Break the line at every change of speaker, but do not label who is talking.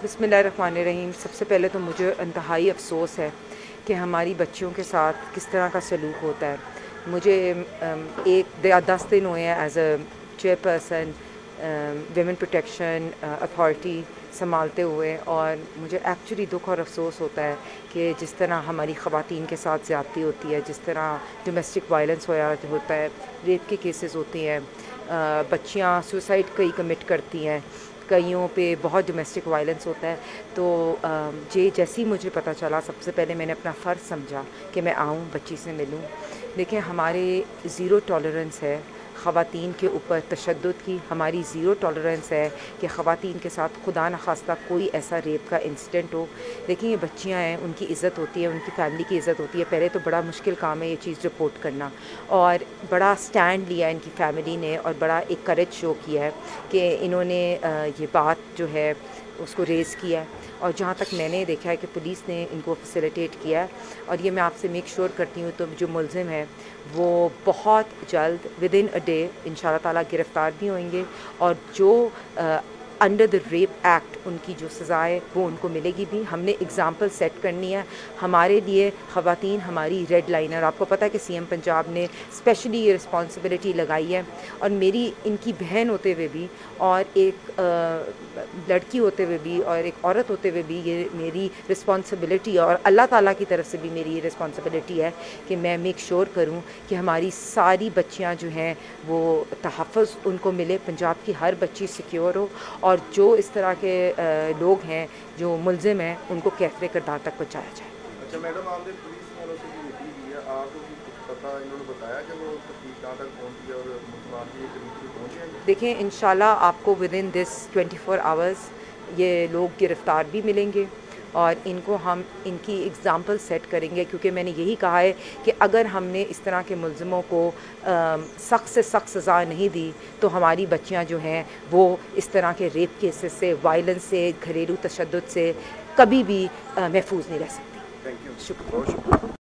बिस्मिल्लाहिर्रहमानिर्रहीम। सबसे पहले तो मुझे इंतहाई अफ़सोस है कि हमारी बच्चियों के साथ किस तरह का सलूक होता है। मुझे 10 दिन हुए हैं as a chairperson women protection authority संभालते हुए, और मुझे एक्चुअली दुख और अफसोस होता है कि जिस तरह हमारी ख़वातीन के साथ ज़्यादती होती है, जिस तरह डोमेस्टिक वायलेंस होता है, रेप के केसेस होते हैं, बच्चियाँ सुसाइड कई कमिट करती हैं, कईयों पे बहुत डोमेस्टिक वायलेंस होता है। तो जैसे ही मुझे पता चला, सबसे पहले मैंने अपना फ़र्ज़ समझा कि मैं आऊँ, बच्ची से मिलूँ। देखिए, हमारे ज़ीरो टॉलरेंस है ख़वातीन के ऊपर तशद्दुद की। हमारी ज़ीरो टॉलरेंस है कि ख़वातीन के साथ खुदा न खास्ता कोई ऐसा रेप का इंसिडेंट हो। देखिए, ये बच्चियाँ हैं, उनकी इज़्ज़त होती है, उनकी फ़ैमिली की इज़्ज़त होती है। पहले तो बड़ा मुश्किल काम है ये चीज़ रिपोर्ट करना, और बड़ा स्टैंड लिया इनकी फ़ैमिली ने, और बड़ा एक करेज शो किया है कि इन्होंने ये बात जो है उसको रेज़ किया है। और जहाँ तक मैंने देखा है कि पुलिस ने इनको फैसिलिटेट किया है, और ये मैं आपसे मेक श्योर करती हूँ तो जो मुल्ज़िम है वो बहुत जल्द विदिन अ डे इंशाल्लाह ताला गिरफ़्तार भी होंगे, और जो अंडर द रेप एक्ट उनकी जो सज़ा है वो उनको मिलेगी भी। हमने एग्ज़ाम्पल सेट करनी है। हमारे लिए ख़वातीन हमारी रेड लाइन है, और आपको पता है कि सीएम पंजाब ने स्पेशली ये रिस्पॉन्सिबिलिटी लगाई है। और मेरी इनकी बहन होते हुए भी, और एक लड़की होते हुए भी, और एक औरत होते हुए भी, ये मेरी रिस्पॉन्सिबिलिटी है, और अल्लाह ताला की तरफ से भी मेरी ये रिस्पॉन्सिबिलिटी है कि मैं मेक श्योर करूँ कि हमारी सारी बच्चियाँ जो हैं वो तहफ़्फ़ुज़ उनको मिले, पंजाब की हर बच्ची सिक्योर हो, और जो इस तरह के लोग हैं जो मुल्ज़िम हैं उनको कैफ़रे किरदार तक पहुँचाया जाए।
अच्छा मैडम, आपने पुलिस वालों से जो मीटिंग की है, आपको कुछ पता इन्होंने बताया कि वो तफ्तीश कहाँ तक पहुँची है और मुसलमान के करीब से पहुँचे हैं?
देखिए, इंशाल्लाह आपको विदिन दिस 24 आवर्स ये लोग गिरफ़्तार भी मिलेंगे, और इनको हम इनकी एग्ज़ाम्पल सेट करेंगे, क्योंकि मैंने यही कहा है कि अगर हमने इस तरह के मुल्ज़िमों को सख्त से सख्त सज़ा नहीं दी तो हमारी बच्चियां जो हैं वो इस तरह के रेप केसेस से, वायलेंस से, घरेलू तशद्दुद से कभी भी महफूज नहीं रह सकती।
थैंक यू,
शुक्रिया।
बहुत शुक्रिया।